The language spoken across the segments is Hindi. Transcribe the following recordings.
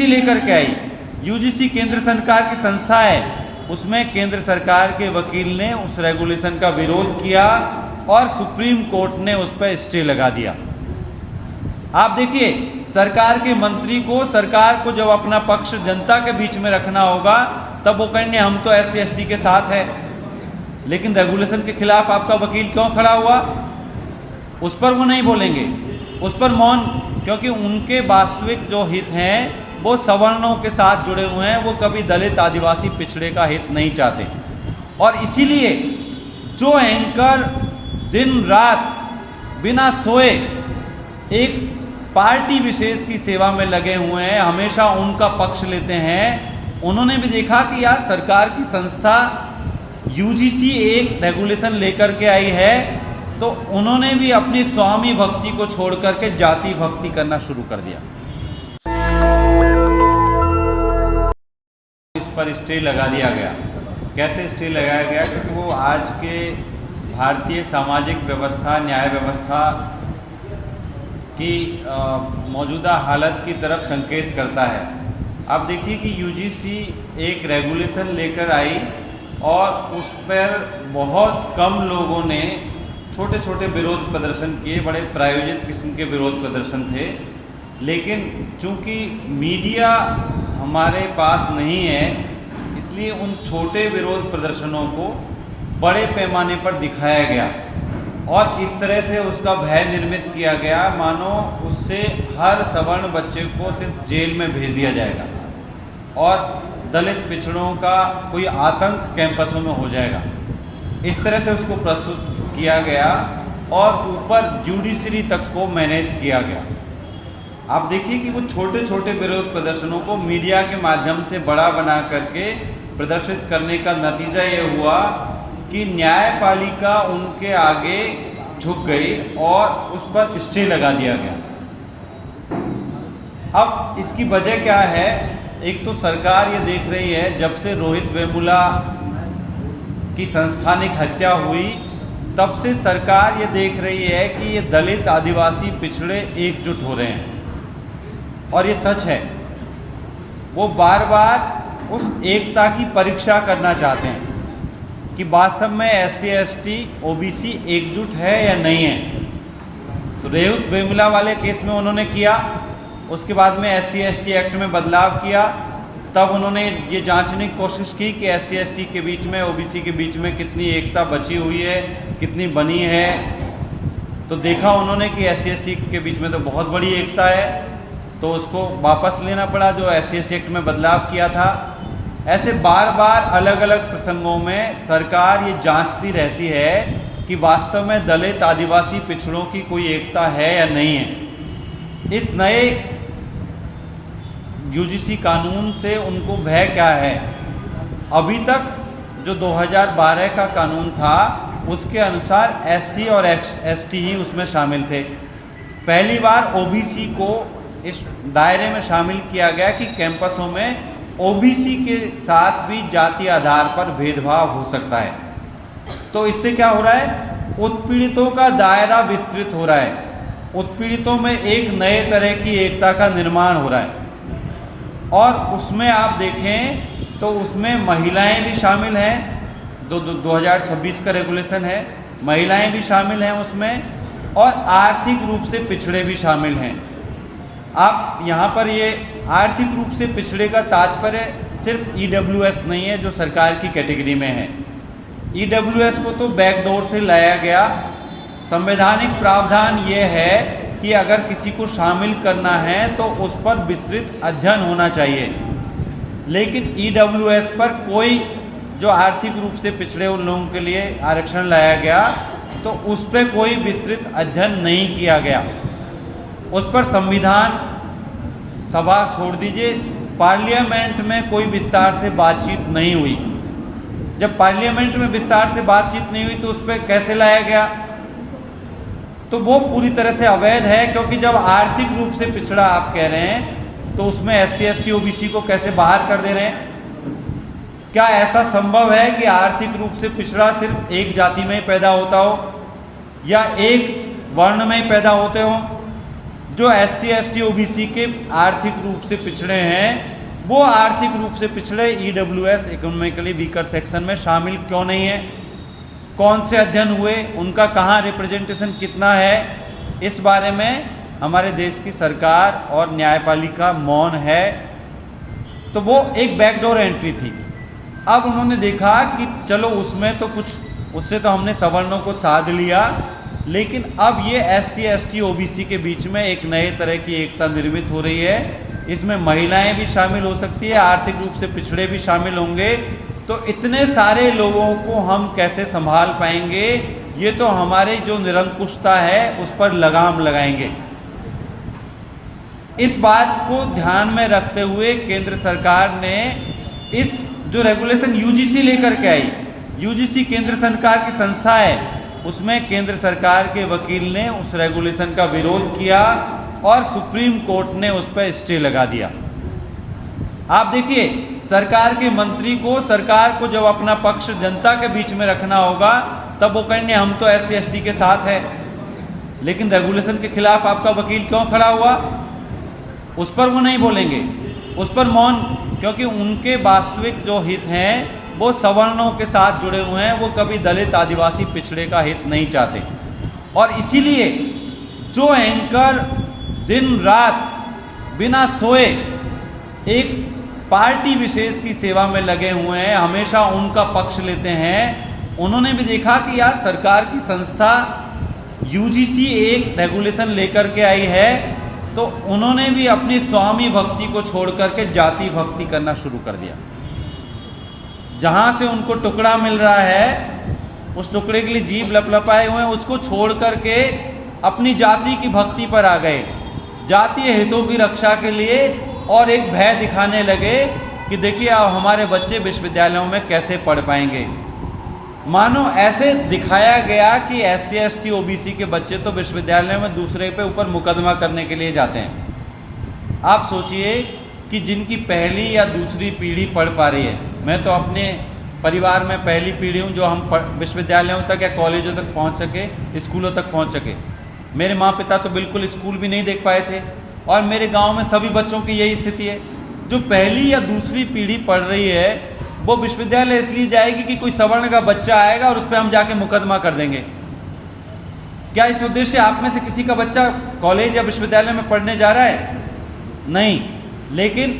यूजीसी लेकर के आई। यूजीसी केंद्र सरकार की संस्था है, उसमें केंद्र सरकार के वकील ने उस रेगुलेशन का विरोध किया और सुप्रीम कोर्ट ने उस पर स्टे लगा दिया। आप देखिए, सरकार के मंत्री को, सरकार को जब अपना पक्ष जनता के बीच में रखना होगा तब वो कहेंगे हम तो SC/ST के साथ है, लेकिन रेगुलेशन के खिलाफ आपका वकील क्यों खड़ा हुआ, उस पर वो नहीं बोलेंगे, उस पर मौन, क्योंकि उनके वास्तविक जो हित हैं वो सवर्णों के साथ जुड़े हुए हैं, वो कभी दलित आदिवासी पिछड़े का हित नहीं चाहते। और इसीलिए जो एंकर दिन रात बिना सोए एक पार्टी विशेष की सेवा में लगे हुए हैं, हमेशा उनका पक्ष लेते हैं, उन्होंने भी देखा कि यार सरकार की संस्था यूजीसी एक रेगुलेशन लेकर के आई है, तो उन्होंने भी अपनी स्वामी भक्ति को छोड़ करके जाति भक्ति करना शुरू कर दिया। इस पर स्टे लगा दिया गया। कैसे स्टे लगाया गया? क्योंकि वो आज के भारतीय सामाजिक व्यवस्था, न्याय व्यवस्था की मौजूदा हालत की तरफ संकेत करता है। अब देखिए कि यूजीसी एक रेगुलेशन लेकर आई और उस पर बहुत कम लोगों ने छोटे छोटे विरोध प्रदर्शन किए, बड़े प्रायोजित किस्म के विरोध प्रदर्शन थे, लेकिन चूंकि मीडिया हमारे पास नहीं है, इसलिए उन छोटे विरोध प्रदर्शनों को बड़े पैमाने पर दिखाया गया और इस तरह से उसका भय निर्मित किया गया मानो उससे हर सवर्ण बच्चे को सिर्फ जेल में भेज दिया जाएगा और दलित पिछड़ों का कोई आतंक कैंपसों में हो जाएगा। इस तरह से उसको प्रस्तुत किया गया और ऊपर जुडिशरी तक को मैनेज किया गया। आप देखिए कि वो छोटे छोटे विरोध प्रदर्शनों को मीडिया के माध्यम से बड़ा बना करके प्रदर्शित करने का नतीजा ये हुआ कि न्यायपालिका उनके आगे झुक गई और उस पर स्टे लगा दिया गया। अब इसकी वजह क्या है? एक तो सरकार ये देख रही है, जब से रोहित वेमुला की संस्थानिक हत्या हुई तब से सरकार ये देख रही है कि ये दलित आदिवासी पिछड़े एकजुट हो रहे हैं और ये सच है। वो बार बार उस एकता की परीक्षा करना चाहते हैं कि वास्तव में SC/ST OBC एकजुट है या नहीं है। तो रोहित वेमुला वाले केस में उन्होंने किया, उसके बाद में SC/ST एक्ट में बदलाव किया, तब उन्होंने ये जांचने की कोशिश की कि SC/ST के बीच में, OBC के बीच में कितनी एकता बची हुई है, कितनी बनी है। तो देखा उन्होंने कि SC/ST के बीच में तो बहुत बड़ी एकता है, तो उसको वापस लेना पड़ा जो SC/ST एक्ट में बदलाव किया था। ऐसे बार बार अलग अलग प्रसंगों में सरकार ये जांचती रहती है कि वास्तव में दलित आदिवासी पिछड़ों की कोई एकता है या नहीं है। इस नए यूजीसी कानून से उनको भय क्या है? अभी तक जो 2012 का कानून था उसके अनुसार SC और ST ही उसमें शामिल थे। पहली बार OBC को इस दायरे में शामिल किया गया कि कैंपसों में OBC के साथ भी जाति आधार पर भेदभाव हो सकता है। तो इससे क्या हो रहा है? उत्पीड़ितों का दायरा विस्तृत हो रहा है, उत्पीड़ितों में एक नए तरह की एकता का निर्माण हो रहा है। और उसमें आप देखें तो उसमें महिलाएं भी शामिल हैं, 2026 का रेगुलेशन है, महिलाएं भी शामिल हैं उसमें, और आर्थिक रूप से पिछड़े भी शामिल हैं। आप यहाँ पर ये आर्थिक रूप से पिछड़े का तात्पर्य सिर्फ EWS नहीं है जो सरकार की कैटेगरी में है। EWS को तो बैकडोर से लाया गया। संवैधानिक प्रावधान ये है कि अगर किसी को शामिल करना है तो उस पर विस्तृत अध्ययन होना चाहिए, लेकिन EWS पर कोई जो आर्थिक रूप से पिछड़े उन लोगों के लिए आरक्षण लाया गया तो उस पर कोई विस्तृत अध्ययन नहीं किया गया। उस पर संविधान सभा छोड़ दीजिए, पार्लियामेंट में कोई विस्तार से बातचीत नहीं हुई। जब पार्लियामेंट में विस्तार से बातचीत नहीं हुई तो उस पर कैसे लाया गया? तो वो पूरी तरह से अवैध है, क्योंकि जब आर्थिक रूप से पिछड़ा आप कह रहे हैं तो उसमें SC/ST OBC को कैसे बाहर कर दे रहे हैं? क्या ऐसा संभव है कि आर्थिक रूप से पिछड़ा सिर्फ एक जाति में ही पैदा होता हो या एक वर्ण में ही पैदा होते हो? जो SC ST OBC के आर्थिक रूप से पिछड़े हैं, वो आर्थिक रूप से पिछड़े EWS इकोनॉमिकली वीकर सेक्शन में शामिल क्यों नहीं है, कौन से अध्ययन हुए, उनका कहाँ रिप्रेजेंटेशन कितना है, इस बारे में हमारे देश की सरकार और न्यायपालिका मौन है। तो वो एक बैकडोर एंट्री थी। अब उन्होंने देखा कि चलो उसमें तो कुछ, उससे तो हमने सवर्णों को साध लिया, लेकिन अब ये SC ST OBC के बीच में एक नए तरह की एकता निर्मित हो रही है। इसमें महिलाएं भी शामिल हो सकती है, आर्थिक रूप से पिछड़े भी शामिल होंगे। तो इतने सारे लोगों को हम कैसे संभाल पाएंगे, ये तो हमारे जो निरंकुशता है उस पर लगाम लगाएंगे। इस बात को ध्यान में रखते हुए केंद्र सरकार ने इस जो रेगुलेशन UGC लेकर के आई, UGC केंद्र सरकार की संस्था है, उसमें केंद्र सरकार के वकील ने उस रेगुलेशन का विरोध किया और सुप्रीम कोर्ट ने उस पर स्टे लगा दिया। आप देखिए, सरकार के मंत्री को, सरकार को जब अपना पक्ष जनता के बीच में रखना होगा तब वो कहेंगे हम तो SC ST के साथ है, लेकिन रेगुलेशन के खिलाफ आपका वकील क्यों खड़ा हुआ, उस पर वो नहीं बोलेंगे, उस पर मौन, क्योंकि उनके वास्तविक जो हित हैं वो सवर्णों के साथ जुड़े हुए हैं, वो कभी दलित आदिवासी पिछड़े का हित नहीं चाहते। और इसीलिए जो एंकर दिन रात बिना सोए एक पार्टी विशेष की सेवा में लगे हुए हैं, हमेशा उनका पक्ष लेते हैं, उन्होंने भी देखा कि यार सरकार की संस्था UGC एक रेगुलेशन लेकर के आई है, तो उन्होंने भी अपनी स्वामी भक्ति को छोड़ करके जाति भक्ति करना शुरू कर दिया। जहाँ से उनको टुकड़ा मिल रहा है, उस टुकड़े के लिए जीभ लपलपाए हुए हैं, उसको छोड़ करके अपनी जाति की भक्ति पर आ गए, जातीय हितों की रक्षा के लिए, और एक भय दिखाने लगे कि देखिए अब हमारे बच्चे विश्वविद्यालयों में कैसे पढ़ पाएंगे। मानो ऐसे दिखाया गया कि SC ST OBC के बच्चे तो विश्वविद्यालय में दूसरे पे ऊपर मुकदमा करने के लिए जाते हैं। आप सोचिए कि जिनकी पहली या दूसरी पीढ़ी पढ़ पा रही है, मैं तो अपने परिवार में पहली पीढ़ी हूँ जो हम विश्वविद्यालयों तक या कॉलेजों तक पहुँच सके, स्कूलों तक पहुँच सके। मेरे माँ पिता तो बिल्कुल स्कूल भी नहीं देख पाए थे, और मेरे गांव में सभी बच्चों की यही स्थिति है। जो पहली या दूसरी पीढ़ी पढ़ रही है वो विश्वविद्यालय इसलिए जाएगी कि कोई सवर्ण का बच्चा आएगा और उस पर हम जाके मुकदमा कर देंगे। क्या इस उद्देश्य आप में से किसी का बच्चा कॉलेज या विश्वविद्यालय में पढ़ने जा रहा है? नहीं। लेकिन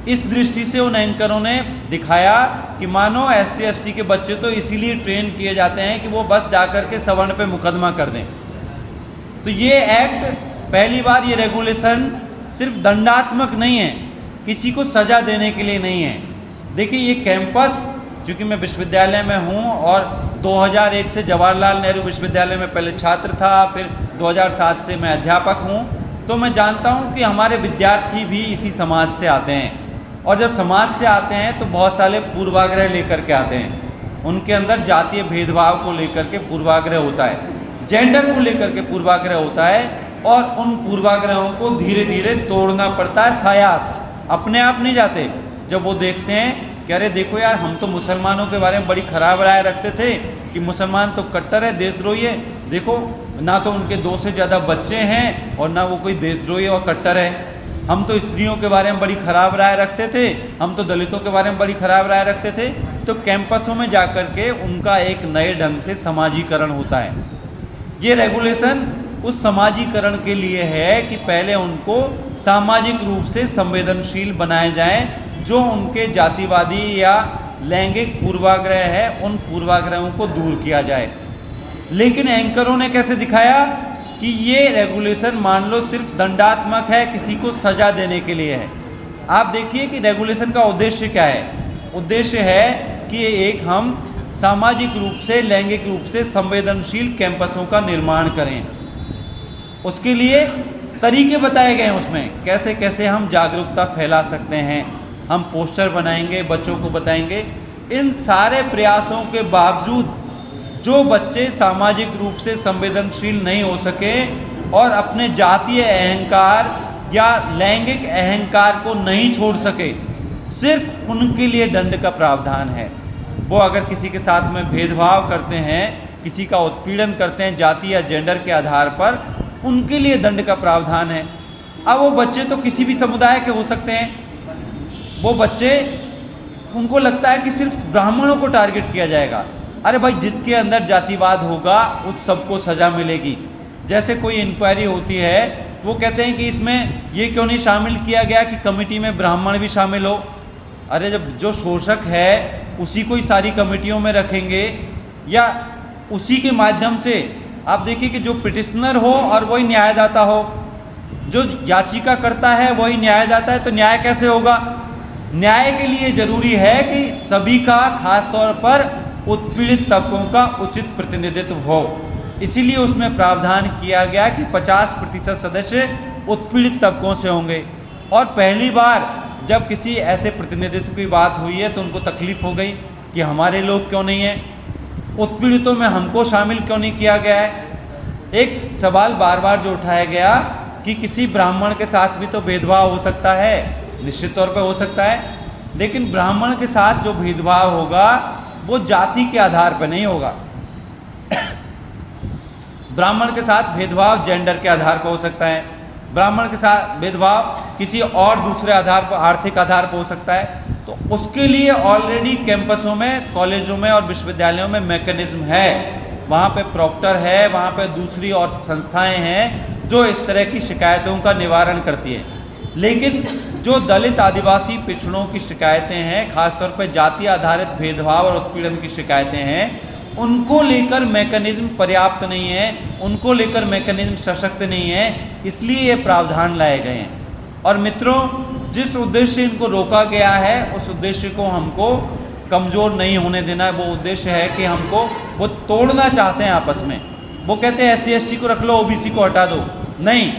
इस दृष्टि से उन एंकरों ने दिखाया कि मानो SC ST के बच्चे तो इसीलिए ट्रेन किए जाते हैं कि वो बस जाकर के सवर्ण पे मुकदमा कर दें। तो ये एक्ट, पहली बार ये रेगुलेशन सिर्फ दंडात्मक नहीं है, किसी को सजा देने के लिए नहीं है। देखिए ये कैंपस, चूँकि मैं विश्वविद्यालय में हूँ और 2001 से जवाहरलाल नेहरू विश्वविद्यालय में पहले छात्र था, फिर 2007 से मैं अध्यापक हूँ, तो मैं जानता हूँ कि हमारे विद्यार्थी भी इसी समाज से आते हैं। और जब समाज से आते हैं तो बहुत सारे पूर्वाग्रह लेकर के आते हैं, उनके अंदर जातीय भेदभाव को लेकर के पूर्वाग्रह होता है, जेंडर को लेकर के पूर्वाग्रह होता है, और उन पूर्वाग्रहों को धीरे धीरे तोड़ना पड़ता है। सायास अपने आप नहीं जाते। जब वो देखते हैं कि अरे देखो यार, हम तो मुसलमानों के बारे में बड़ी खराब राय रखते थे कि मुसलमान तो कट्टर है, देशद्रोही है, देखो ना तो उनके 2 से ज़्यादा बच्चे हैं और ना वो कोई देशद्रोही और कट्टर है। हम तो स्त्रियों के बारे में बड़ी खराब राय रखते थे, हम तो दलितों के बारे में बड़ी खराब राय रखते थे। तो कैंपसों में जाकर के उनका एक नए ढंग से समाजीकरण होता है। ये रेगुलेशन उस समाजीकरण के लिए है कि पहले उनको सामाजिक रूप से संवेदनशील बनाए जाएं, जो उनके जातिवादी या लैंगिक पूर्वाग्रह है उन पूर्वाग्रहों को दूर किया जाए। लेकिन एंकरों ने कैसे दिखाया कि ये रेगुलेशन मान लो सिर्फ दंडात्मक है, किसी को सजा देने के लिए है। आप देखिए कि रेगुलेशन का उद्देश्य क्या है। उद्देश्य है कि एक हम सामाजिक रूप से, लैंगिक रूप से संवेदनशील कैंपसों का निर्माण करें। उसके लिए तरीके बताए गए हैं, उसमें कैसे कैसे हम जागरूकता फैला सकते हैं। हम पोस्टर बनाएंगे, बच्चों को बताएंगे। इन सारे प्रयासों के बावजूद जो बच्चे सामाजिक रूप से संवेदनशील नहीं हो सके और अपने जातीय अहंकार या लैंगिक अहंकार को नहीं छोड़ सके, सिर्फ उनके लिए दंड का प्रावधान है। वो अगर किसी के साथ में भेदभाव करते हैं, किसी का उत्पीड़न करते हैं जाति या जेंडर के आधार पर, उनके लिए दंड का प्रावधान है। अब वो बच्चे तो किसी भी समुदाय के हो सकते हैं, वो बच्चे उनको लगता है कि सिर्फ ब्राह्मणों को टारगेट किया जाएगा। अरे भाई, जिसके अंदर जातिवाद होगा उस सबको सज़ा मिलेगी। जैसे कोई इंक्वायरी होती है, वो कहते हैं कि इसमें ये क्यों नहीं शामिल किया गया कि कमेटी में ब्राह्मण भी शामिल हो। अरे जब जो शोषक है उसी को ही सारी कमेटियों में रखेंगे, या उसी के माध्यम से आप देखिए कि जो पिटिशनर हो और वही न्यायदाता हो, जो याचिका करता है वही न्यायदाता है, तो न्याय कैसे होगा? न्याय के लिए जरूरी है कि सभी का, खास तौर पर उत्पीड़ित तबकों का उचित प्रतिनिधित्व हो। इसीलिए उसमें प्रावधान किया गया कि 50% सदस्य उत्पीड़ित तबकों से होंगे। और पहली बार जब किसी ऐसे प्रतिनिधित्व की बात हुई है तो उनको तकलीफ हो गई कि हमारे लोग क्यों नहीं हैं, उत्पीड़ितों में हमको शामिल क्यों नहीं किया गया है। एक सवाल बार बार जो उठाया गया कि किसी ब्राह्मण के साथ भी तो भेदभाव हो सकता है, निश्चित तौर पर हो सकता है, लेकिन ब्राह्मण के साथ जो भेदभाव होगा वो जाति के आधार पर नहीं होगा। ब्राह्मण के साथ भेदभाव जेंडर के आधार पर हो सकता है, ब्राह्मण के साथ भेदभाव किसी और दूसरे आधार पर, आर्थिक आधार पर हो सकता है। तो उसके लिए ऑलरेडी कैंपसों में, कॉलेजों में और विश्वविद्यालयों में मैकेनिज्म है, वहाँ पे प्रॉक्टर है, वहाँ पे दूसरी और संस्थाएं हैं जो इस तरह की शिकायतों का निवारण करती है। लेकिन जो दलित, आदिवासी, पिछड़ों की शिकायतें हैं, खासतौर पर जाति आधारित भेदभाव और उत्पीड़न की शिकायतें हैं, उनको लेकर मैकेनिज्म पर्याप्त नहीं है, उनको लेकर मैकेनिज्म सशक्त नहीं है, इसलिए ये प्रावधान लाए गए हैं। और मित्रों, जिस उद्देश्य इनको रोका गया है उस उद्देश्य को हमको कमज़ोर नहीं होने देना है। वो उद्देश्य है कि हमको वो तोड़ना चाहते हैं आपस में। वो कहते हैं SC ST को रख लो, OBC को हटा दो। नहीं,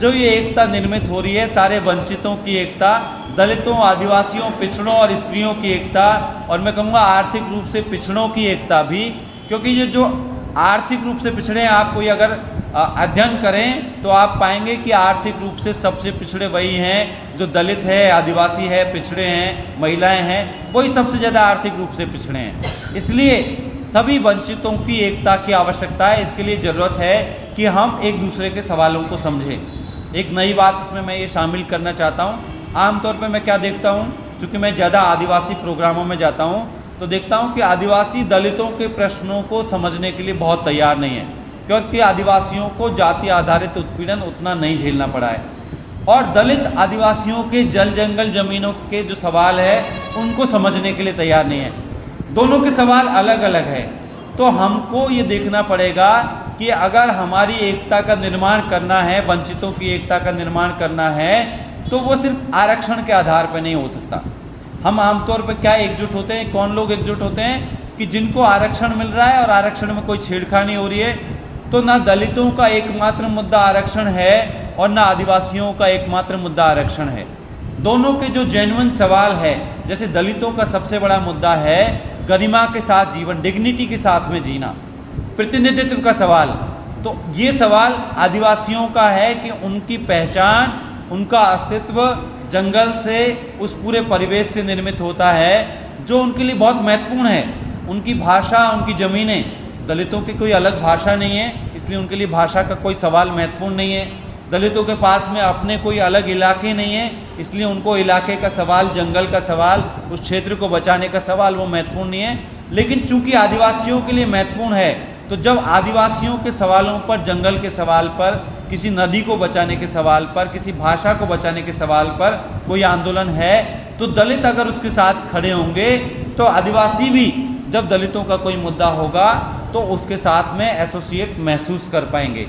जो ये एकता निर्मित हो रही है, सारे वंचितों की एकता, दलितों, आदिवासियों, पिछड़ों और स्त्रियों की एकता, और मैं कहूँगा आर्थिक रूप से पिछड़ों की एकता भी, क्योंकि ये जो आर्थिक रूप से पिछड़े हैं, आप कोई अगर अध्ययन करें तो आप पाएंगे कि आर्थिक रूप से सबसे पिछड़े वही हैं जो दलित है, आदिवासी है, पिछड़े हैं, महिलाएं हैं, वही सबसे ज़्यादा आर्थिक रूप से पिछड़े हैं। इसलिए सभी वंचितों की एकता की आवश्यकता है। इसके लिए ज़रूरत है कि हम एक दूसरे के सवालों को समझें। एक नई बात इसमें मैं ये शामिल करना चाहता हूँ। आमतौर पर मैं क्या देखता हूँ, चूँकि मैं ज़्यादा आदिवासी प्रोग्रामों में जाता हूँ, तो देखता हूँ कि आदिवासी दलितों के प्रश्नों को समझने के लिए बहुत तैयार नहीं है, क्योंकि आदिवासियों को जाति आधारित उत्पीड़न उतना नहीं झेलना पड़ा है। और दलित आदिवासियों के जल जंगल ज़मीनों के जो सवाल है उनको समझने के लिए तैयार नहीं है। दोनों के सवाल अलग अलग है। तो हमको ये देखना पड़ेगा कि अगर हमारी एकता का निर्माण करना है, वंचितों की एकता का निर्माण करना है, तो वो सिर्फ आरक्षण के आधार पर नहीं हो सकता। हम आमतौर पर क्या एकजुट होते हैं, कौन लोग एकजुट होते हैं कि जिनको आरक्षण मिल रहा है और आरक्षण में कोई छेड़खानी हो रही है, तो ना दलितों का एकमात्र मुद्दा आरक्षण है और ना आदिवासियों का एकमात्र मुद्दा आरक्षण है। दोनों के जो जेन्युइन सवाल है, जैसे दलितों का सबसे बड़ा मुद्दा है गरिमा के साथ जीवन, डिग्निटी के साथ में जीना, प्रतिनिधित्व का सवाल, तो ये सवाल आदिवासियों का है कि उनकी पहचान, उनका अस्तित्व जंगल से, उस पूरे परिवेश से निर्मित होता है जो उनके लिए बहुत महत्वपूर्ण है। उनकी भाषा, उनकी ज़मीनें, दलितों की कोई अलग भाषा नहीं है, इसलिए उनके लिए भाषा का कोई सवाल महत्वपूर्ण नहीं है। दलितों के पास में अपने कोई अलग इलाके नहीं है, इसलिए उनको इलाके का सवाल, जंगल का सवाल, उस क्षेत्र को बचाने का सवाल वो महत्वपूर्ण नहीं है। लेकिन चूंकि आदिवासियों के लिए महत्वपूर्ण है, तो जब आदिवासियों के सवालों पर, जंगल के सवाल पर, किसी नदी को बचाने के सवाल पर, किसी भाषा को बचाने के सवाल पर कोई आंदोलन है, तो दलित अगर उसके साथ खड़े होंगे तो आदिवासी भी जब दलितों का कोई मुद्दा होगा तो उसके साथ में एसोसिएट महसूस कर पाएंगे।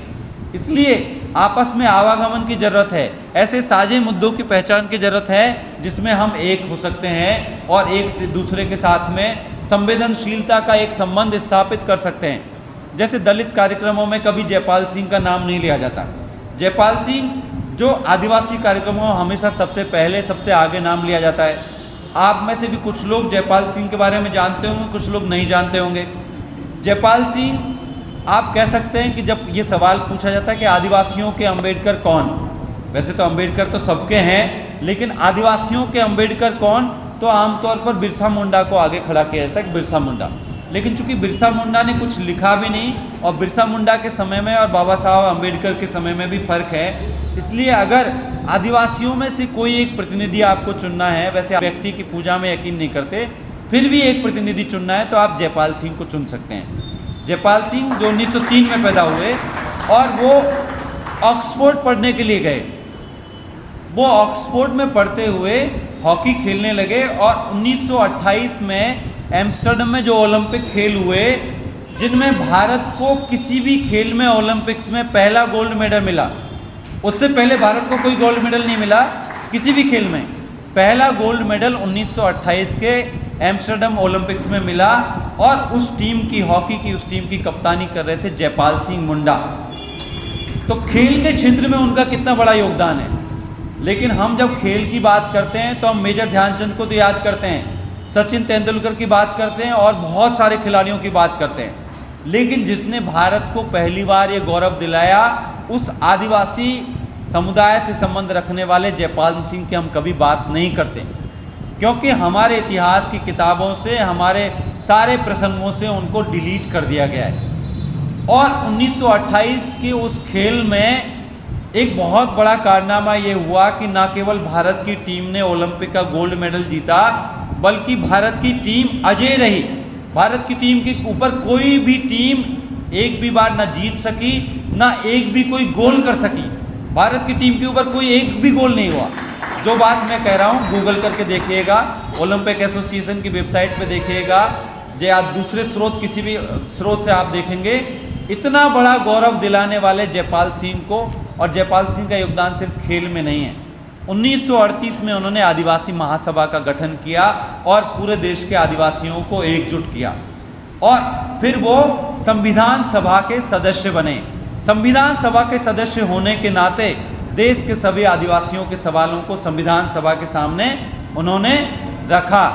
इसलिए आपस में आवागमन की ज़रूरत है, ऐसे साझे मुद्दों की पहचान की ज़रूरत है जिसमें हम एक हो सकते हैं और एक से दूसरे के साथ में संवेदनशीलता का एक संबंध स्थापित कर सकते हैं। जैसे दलित कार्यक्रमों में कभी जयपाल सिंह का नाम नहीं लिया जाता। जयपाल सिंह जो आदिवासी कार्यक्रमों में हमेशा सबसे पहले, सबसे आगे नाम लिया जाता है। आप में से भी कुछ लोग जयपाल सिंह के बारे में जानते होंगे, कुछ लोग नहीं जानते होंगे। जयपाल सिंह, आप कह सकते हैं कि जब ये सवाल पूछा जाता है कि आदिवासियों के अंबेडकर कौन, वैसे तो अंबेडकर तो सबके हैं, लेकिन आदिवासियों के अंबेडकर कौन, तो आमतौर पर बिरसा मुंडा को आगे खड़ा किया जाता है कि बिरसा मुंडा। लेकिन चूंकि बिरसा मुंडा ने कुछ लिखा भी नहीं और बिरसा मुंडा के समय में और बाबा साहब अम्बेडकर के समय में भी फ़र्क है, इसलिए अगर आदिवासियों में से कोई एक प्रतिनिधि आपको चुनना है, वैसे आप व्यक्ति की पूजा में यकीन नहीं करते, फिर भी एक प्रतिनिधि चुनना है तो आप जयपाल सिंह को चुन सकते हैं। जयपाल सिंह जो 1903 में पैदा हुए और वो ऑक्सफोर्ड पढ़ने के लिए गए। वो ऑक्सफोर्ड में पढ़ते हुए हॉकी खेलने लगे और 1928 में एम्स्टर्डम में जो ओलंपिक खेल हुए, जिनमें भारत को किसी भी खेल में ओलंपिक्स में पहला गोल्ड मेडल मिला। उससे पहले भारत को कोई गोल्ड मेडल नहीं मिला किसी भी खेल में। पहला गोल्ड मेडल 1928 के एम्स्टर्डम ओलंपिक्स में मिला और उस टीम की, हॉकी की उस टीम की कप्तानी कर रहे थे जयपाल सिंह मुंडा। तो खेल के क्षेत्र में उनका कितना बड़ा योगदान है। लेकिन हम जब खेल की बात करते हैं तो हम मेजर ध्यानचंद को तो याद करते हैं, सचिन तेंदुलकर की बात करते हैं और बहुत सारे खिलाड़ियों की बात करते हैं, लेकिन जिसने भारत को पहली बार ये गौरव दिलाया, उस आदिवासी समुदाय से संबंध रखने वाले जयपाल सिंह की हम कभी बात नहीं करते, क्योंकि हमारे इतिहास की किताबों से, हमारे सारे प्रसंगों से उनको डिलीट कर दिया गया है। और 1928 के उस खेल में एक बहुत बड़ा कारनामा ये हुआ कि ना केवल भारत की टीम ने ओलंपिक का गोल्ड मेडल जीता, बल्कि भारत की टीम अजेय रही। भारत की टीम के ऊपर कोई भी टीम एक भी बार ना जीत सकी, ना एक भी कोई गोल कर सकी। भारत की टीम के ऊपर कोई एक भी गोल नहीं हुआ। जो बात मैं कह रहा हूँ गूगल करके देखिएगा, ओलंपिक एसोसिएशन की वेबसाइट पे देखिएगा, या आप दूसरे स्रोत, किसी भी स्रोत से आप देखेंगे। इतना बड़ा गौरव दिलाने वाले जयपाल सिंह को, और जयपाल सिंह का योगदान सिर्फ खेल में नहीं है। 1938 में उन्होंने आदिवासी महासभा का गठन किया और पूरे देश के आदिवासियों को एकजुट किया, और फिर वो संविधान सभा के सदस्य बने। संविधान सभा के सदस्य होने के नाते देश के सभी आदिवासियों के सवालों को संविधान सभा के सामने उन्होंने रखा।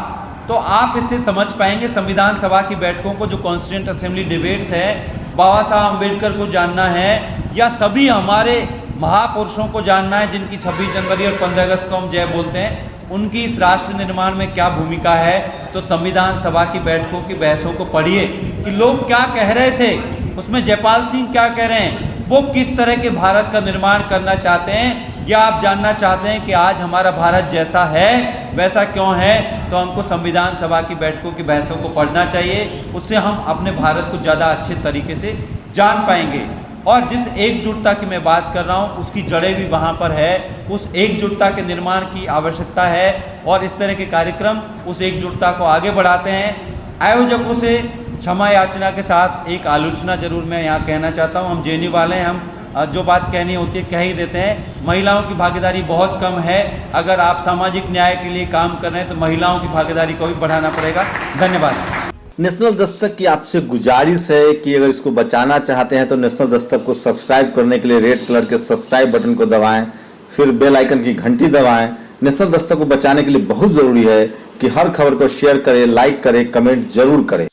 तो आप इससे समझ पाएंगे संविधान सभा की बैठकों को, जो कॉन्स्टिट्यूएंट असेंबली डिबेट्स है, बाबा साहब अम्बेडकर को जानना है या सभी हमारे महापुरुषों को जानना है जिनकी 26 जनवरी और 15 अगस्त को हम जय बोलते हैं, उनकी इस राष्ट्र निर्माण में क्या भूमिका है, तो संविधान सभा की बैठकों की बहसों को पढ़िए कि लोग क्या कह रहे थे, उसमें जयपाल सिंह क्या कह रहे हैं, वो किस तरह के भारत का निर्माण करना चाहते हैं, या आप जानना चाहते हैं कि आज हमारा भारत जैसा है वैसा क्यों है, तो हमको संविधान सभा की बैठकों की बहसों को पढ़ना चाहिए। उससे हम अपने भारत को ज़्यादा अच्छे तरीके से जान पाएंगे। और जिस एकजुटता की मैं बात कर रहा हूँ उसकी जड़ें भी वहाँ पर है। उस एकजुटता के निर्माण की आवश्यकता है और इस तरह के कार्यक्रम उस एकजुटता को आगे बढ़ाते हैं। आयोजकों से क्षमा याचना के साथ एक आलोचना जरूर मैं यहाँ कहना चाहता हूँ। हम जेएनयू वाले हैं, हम जो बात कहनी होती है कह ही देते हैं। महिलाओं की भागीदारी बहुत कम है। अगर आप सामाजिक न्याय के लिए काम कर रहे हैं तो महिलाओं की भागीदारी को भी बढ़ाना पड़ेगा। धन्यवाद। नेशनल दस्तक की आपसे गुजारिश है कि अगर इसको बचाना चाहते हैं तो नेशनल दस्तक को सब्सक्राइब करने के लिए रेड कलर के सब्सक्राइब बटन को दबाएं, फिर बेल आइकन की घंटी दबाएं। नेशनल दस्तक को बचाने के लिए बहुत जरूरी है कि हर खबर को शेयर करें, लाइक करें, कमेंट जरूर करें।